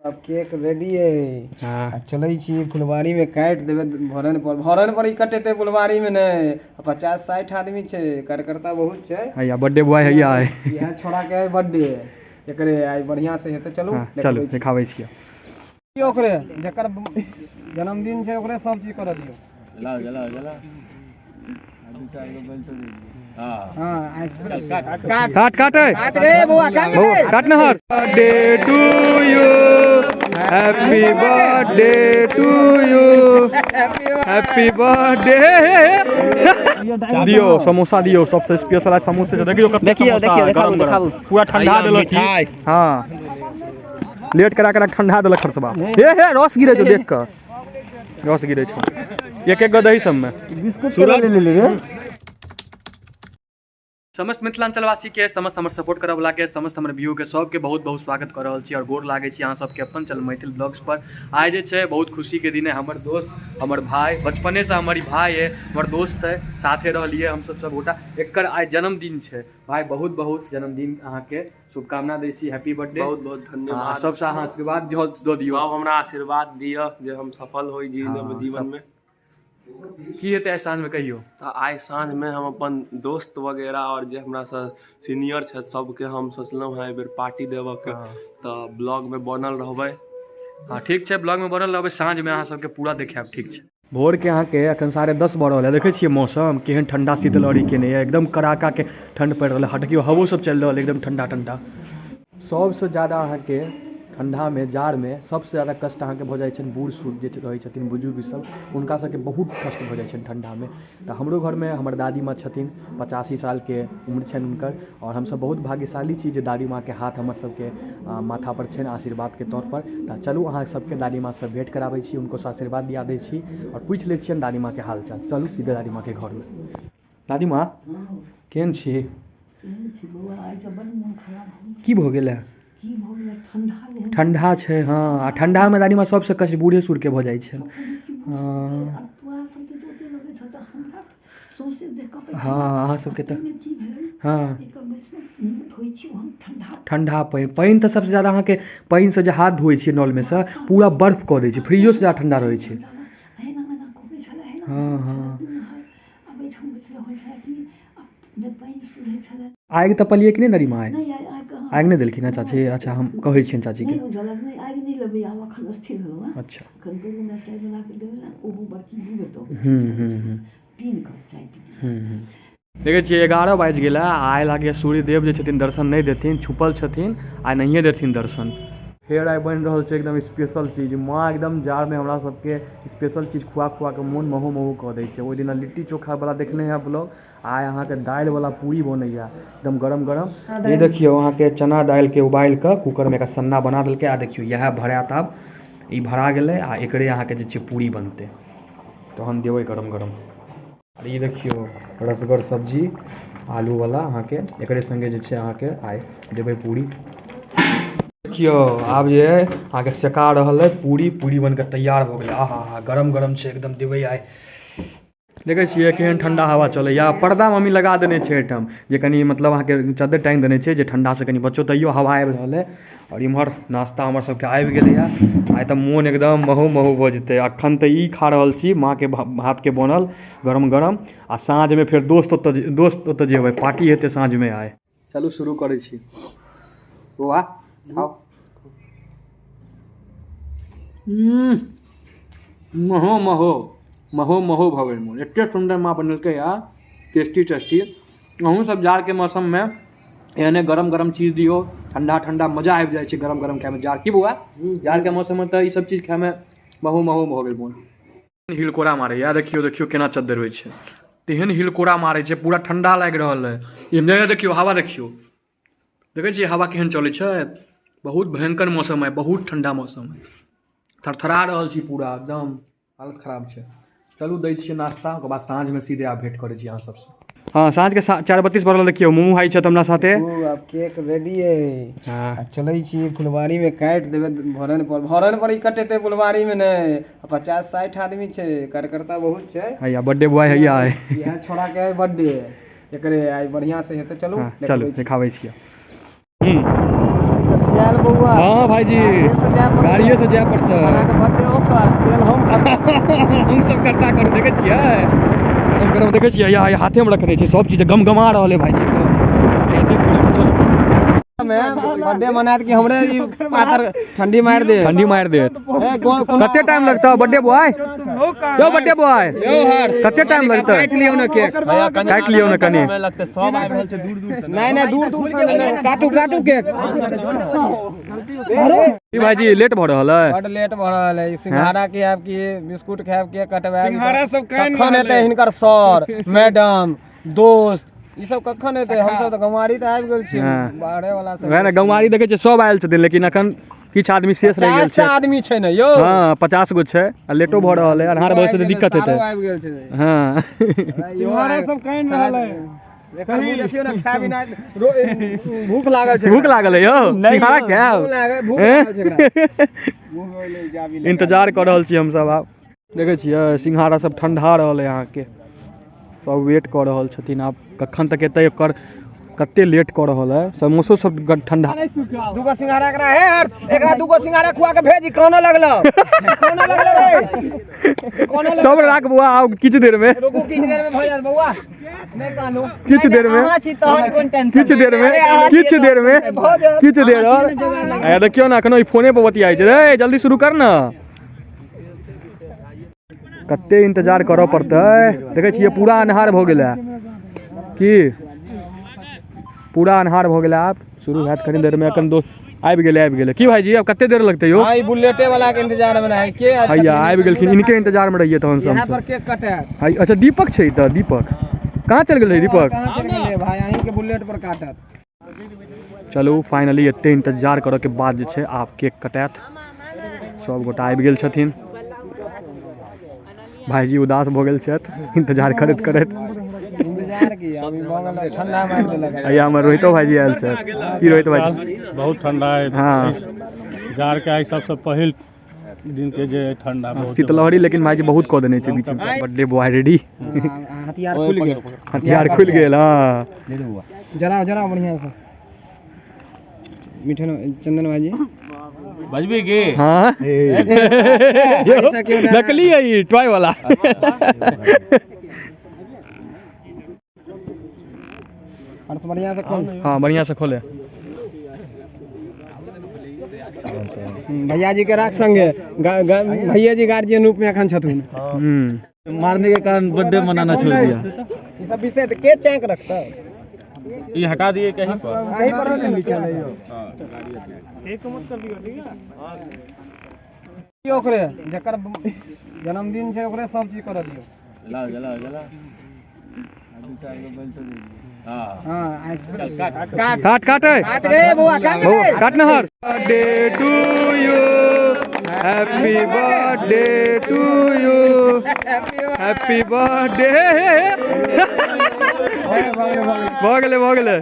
अब cake ready है। हाँ चलै छी फुलवारी में काट देवे भरन पर ही कटेते फुलवारी में ने 50-60 आदमी छे, कार्यकर्ता बहुत छे। हैया बर्थडे बॉय हैया है। यह छोड़ा के बर्थडे एकरे आई बढ़िया से हेते। चलू हाँ, चलू दिखाबै छियै ओकरे जेकर जन्मदिन छे ओकरे सब चीज कर दियो। जला जला जला काट काट रे बुआ काट ना हर birthday to you, happy birthday to you, happy birthday. दियो समोसा दियो, सबसे स्पेशल समोसा देखियो। देखियो दिखाबू पूरा ठंडा देलक। हाँ लेट करा ठंडा देलक खरसबा। हे रस गिरे छो, देख कर रस गिरे छो। एक गो दही सब में सूरज ले ले समस्त मिथिलांचलवासी के, समस्त हमर सपोर्ट करे वाला के, समस्त हमर व्यू के सबके बहुत बहुत स्वागत कर रहल छी और गोर लागे छी अहाँ सबके अपन चल मैथिल ब्लॉग्स पर। आइ जे छै बहुत खुशी के दिन है। हमर दोस्त, हमर भाई, बचपने से हमारी भाई है, हमर दोस्त है, साथे रहलिए हम सब गोटा। एकर आइ जन्मदिन छै भाई, बहुत बहुत जन्मदिन अहाँ के शुभकामना दै छी। Happy birthday. बहुत बहुत धन्यवाद। सबसे अहाँ आशीर्वाद दो दियो। सब हमरा आशीर्वाद दियो जे हम सफल होई जीवन में। की हेतै साँझ में कहियो? आइ साँझ में हम अपन दोस्त वगैरह और जे हमरा से सीनियर छै सबके हम सोचलहुँ हैं बेर पार्टी देबऽ के। तो ब्लॉग में बनल रहबै। हाँ ठीक है, ब्लॉग में बनल रहबै। साँझ में अहाँ सबके पूरा देखाब, ठीक है। भोर के अहाँ के अखन 10:30 बढ़ रहा है। देखे छियै मौसम केहन ठंडा शीतलहरी केने है, एकदम कड़ाका के ठंड पड़ रहा है। हटकियो हवो सब चल रहा है एकदम ठंडा ठंडा। सबसे ज़्यादा अहाँ के ठंडा में, जाड़ में सबसे ज़्यादा कष्ट अहाँ के हो जाए छन बूढ़ सूढ़ जे रहे छथिन, बुजुर्ग सब, उनका सबके बहुत कष्ट हो जाए छन ठंडा में। तो हमरो घर में हमर दादी माँ छथिन, 85 साल के उम्र छन उनकर। और हम सब बहुत भाग्यशाली छी जे दादी माँ के हाथ हमर सबके माथा पर छन आशीर्वाद के तौर पर। तो चलू अहाँ सबके दादी माँ से भेंट कराबै छी, उनको आशीर्वाद दिया दै छी और पूछ ले छियन दादी माँ के हाल चाल। चलू सीधे दादी माँ के घर में। दादी माँ केहन छी? की भऽ गेल है? ठंडा छै। हाँ ठंडा में दादी माँ सबसे कष्ट बूढ़े सूढ़ के भऽ जाइ छै। हाँ अहाँ सबके तो हाँ ठंडा पानि तो सबसे ज्यादा अहाँ के पानि से जे हाथ धोइ छियै नल में से पूरा बर्फ कऽ दै छै, फ्रिजो से ज्यादा ठंडा रहै छै। हाँ हाँ आगि तपलिए कि नहीं दादी माँ? आगि नहीं देलखिन है चाची? अच्छा हम कहै छियनि चाची के। अच्छा देखे छियै 11 बाजि गेल। आइ लागे सूर्यदेव जे छथिन दर्शन नहीं देथिन, छुपल छथिन, आइ नहिए देथिन दर्शन। फेर आइ बनि रहल छै एकदम स्पेशल चीज। माँ एकदम जाड़ में हमरा सबके स्पेशल चीज खुआ के मोन महू महू कऽ दै छै। ओहि दिन लिट्टी चोखा वाला देखने हैं ब्लॉग, आइ अहाँ के दालि वाला पूरी बनैया एकदम गरम गरम। ये देखियो अहाँ के चना दालि के उबालि के कुकर में एक सन्ना बना देलकै। आ देखियो यह भरात, आब ई भरा गेलै आ एकरे अहाँ के जे छै पूरी बनतै तहन देबै गरम गरम। और ये देखियो रसगर सब्जी आलू वाला अहाँ के एकरे संगे जे छै अहाँ के आइ देबै पूरी। देखियो आब जे अहाँ के सेका रहल है पूरी, पूरी बन के तैयार हो गेलै। आहा गरम गरम छै एकदम, देबै आइ। देखे छियै केहन ठंडा हवा चलैया। पर्दा मम्मी लगा देने छै एहिठाम जे कनी मतलब अहाँ के चद्दर टांगि देने छै जे ठंडा से कनी बच्चो, तैयो हवा आबि रहल है। और इम्हर नाश्ता हमर सबके आबि गेलै है। आइ तऽ मोन एकदम महू महू भऽ जेतै। अखन तऽ ई खा रहल छी माँ के हाथ के बनल गरम गरम। आ साँझ में फेर दोस्त ओतऽ जेबै, पार्टी हेतै साँझ में। आइ चलू शुरू करै छी। वाह खाओ। महो महो महो महो भऽ गेल मोन। एते सुंदर माँ बनेलकै यार, टेस्टी टेस्टी। अहूँ सब जाड़ के मौसम में एहने गरम गरम चीज दियो, ठंडा ठंडा मजा आबि जाइ छै गरम गरम खाए में। जाड़ की बुआ, जाड़ के मौसम में तऽ ई सब चीज खाए में महू महू भऽ गेल मोन। हिलकोरा मारे या देखियो देखियो केना चद्दर होइ छै, तेहन हिलकोरा मारे छै, पूरा ठंडा लागि रहल है। ये देखियो हवा, देखियो देखे छियै हवा केहन चलै छै। बहुत भयंकर मौसम है, बहुत ठंडा मौसम है। थरथरा रहल छी पूरा, एकदम हालत खराब छै। चलू दै छियै नाश्ता, ओकर बाद साँझ में सीधे आब भेंट करै छी अहाँ सबसे। हाँ साँझ के 4:32 बढ़ल। देखियो मुमू भाई छथि हमरा साथे। अब केक रेडी है। हाँ चलै छी फुलवारी में काट देवे भरन पर ही कटेते फुलवारी में ने। 50-60 आदमी छे, कार्यकर्ता बहुत छे। हैया बर्थडे बॉय हैया है। यह छोड़ा के बर्थडे एकरे आई बढ़िया से हेते। चलू चलू दिखाबै छियै। आयल बउआ हाँ भाईजी गाड़िए से जाए पड़ता है हम सब खर्चा कर देखे छियै देखे छियै या हाथे में रखने छी सब चीज गमगमा रहल है भाईजी बर्थडे मनात कि हमरे ई पातर ठंडी मार दे कते टाइम लगता है बर्थडे बॉय यो बर्थडे बॉय कते टाइम लगता है काट लियो ना केक काट लियो ना कनी समय लगते सब आ रहल छै दूर दूर से नहीं दूर से काटू केक भाईजी लेट भ रहल है बड लेट भ रहल है सिंघाड़ा के आब की बिस्कुट खाब के कटवा सिंघाड़ा सब कखन एते हिनकर सर मैडम दोस्त ई सब कखन एते हम सब त गमारी त आबि गेल छी बाहरे वाला सब वैह ना गमारी देखे छै सब आयल छथिन लेकिन अखन किछ आदमी शेष रह गेल छै 50 आदमी छै न यौ हां 50 गो छै आ लेटो भ रहल है अन्हार भऽ से दिक्कत हेतै आबि गेल छै हां सिंघाड़ा सब काइन रहल है देखियो ना खा बिना भूख लागल है यौ सिंघाड़ा खाब भूख लागल छै एकरा इंतजार कर रहल छी हम सब आब देखे छियै सिंघाड़ा सब ठंडा रहल है यहाँ के सब वेट कर रहल छथिन आब कखन तक एतै एकर कते लेट कर रहल है समोसो सब ठंडा दूगो सिंघाड़ा एकरा हे हर्ष एकरा दूगो सिंघाड़ा खुआ के भेजी कोना लगलो रे सब राख बुआ आओ किछ देर में रुकू किछ देर में भ जात बउआ नहीं कानू किछ देर में किछ देर और देखियो ना अखनो फोने पर बतियाई छै रे जल्दी शुरू कर ना कते इंतजार करऽ पड़तै देखे छियै पूरा अन्हार भ गेलै की पूरा अन्हार भ गेलै आब शुरू हैत कनी देर में अखन दो आबि गेलै की भाईजी अब कते देर लगतै यो हां ई बुलेटे वाला के इंतजार में है के हैया आबि गेलखिन इनके इंतजार में रहिए तहन यहां सब पर केक कटैत हां अच्छा दीपक छै त दीपक कहां चल गेलै दीपक कहां चल गेलै भाई अहीं के बुलेट पर काटत चलू फाइनली एते इंतजार करऽ के बाद जे छै आब केक कटैत सब गोटा आबि गेल छथिन भाईजी उदास भ गेल छथि इंतजार करैत इंतजार की अभी भगल ठंडा मार देलक हैया हमर रोहितो भाईजी आयल छथि की रोहित भाईजी बहुत ठंडा है हाँ जार के आई सबसे पहिल दिन के जे ठंडा बहुत शीतलहरी लेकिन भाईजी बहुत कऽ देने छै बीच में बर्थडे बॉय रेडी हथियार खुल गेल हां जरा बढ़िया से मिठन चंदन भाईजी बजबी के हां नकली है ये टॉय वाला हर्ष बढ़िया से खोल हां बढ़िया से खोले भैया जी के राख संगे भैया जी गार्जियन रूप में अखन छथुन मारने के कारण बर्थडे मनाना छोड़ दिया ये सब विषय तो के चैंक रखता ये हटा दिए कहीं पर लिखल है एक मत कर दियो ठीक है ओकरे जेकर जन्मदिन छै ओकरे सब चीज कर दियो जला काट रे बुआ काट ना हर birthday to you happy birthday to you happy birthday भ गेलै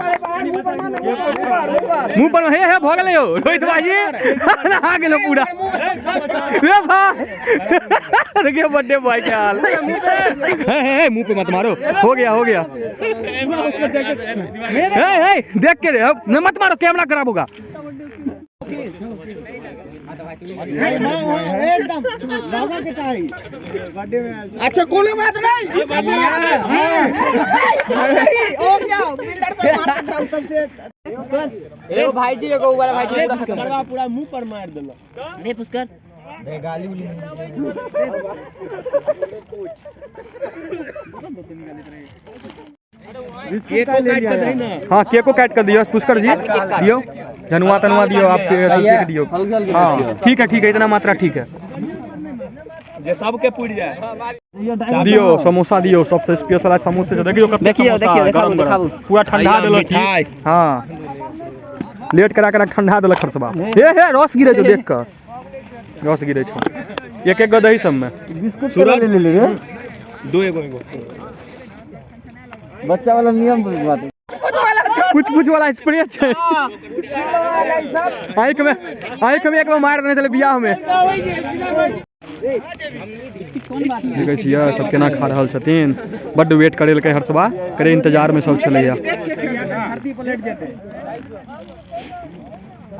मुंह पर हे भ गेलै यौ रोहित भाईजी आ गेलो पूरा रे भाई देखिए बर्थडे बॉय के हाल हे मुंह पे मत मारो हो गया हे देख के रे न मत मारो कैमरा खराब होगा एकदम बाबा के चाहिए बर्थडे में अच्छा कोनो बात नहीं ओ क्या बिल्डर तो मार सकता हूं सबसे एगो भाईजी एगो वाला भाईजी पूरा मुंह पर मार देलो रे पुष्कर रे गाली उली हाँ केको काट कर दियो पुष्कर जी दियो धनुआ दियो आप केक दियो हाँ ठीक है इतना मात्रा ठीक है जे सबके पूरी जाए दियो समोसा दियो सबसे स्पेशल समोसे देखियो पूरा ठंडा देलक हाँ लेट करा ठंडा देलक खरसबा हे रस गिरे छो देख कर रस गिरे छो एक गो दही सब में सूरज ले ले दो एगो बच्चा वाला नियम बात कुछ वाला स्प्रे छै आंख में एक बार मार देने चले बियाह में देखै छियै सब केना खा रहल छथिन बड्ड वेट करेलकै हर्षबा करे इंतजार में सब छलैया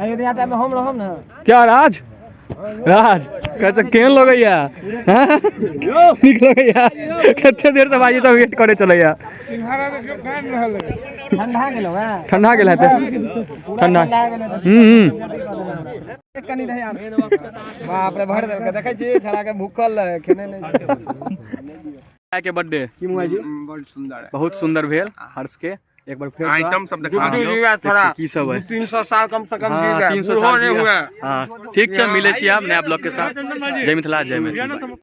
अयोध्या टाइम में हम रहम ना। क्या राज राज कैसे केहन लगैया नीक लगैया कते देर से भाई सब वेट करे चलैया ठंडा गेलो है ठंडा गेल हेतै ठंडा कनी दे यार बाप रे भर देलक देखै छी छड़ा के भूखल रहे खेने नहीं के बर्थडे की मुआ जी बहुत सुंदर है, बहुत सुंदर भेल हर्ष के एक बार फिर आइटम सब दिखा दियो थोड़ा की सब है 300 साल कम से कम हाँ, 300 साल हुआ। हाँ ठीक है मिले छी आप नया ब्लॉग के साथ। जय मिथिला जय मैथिली।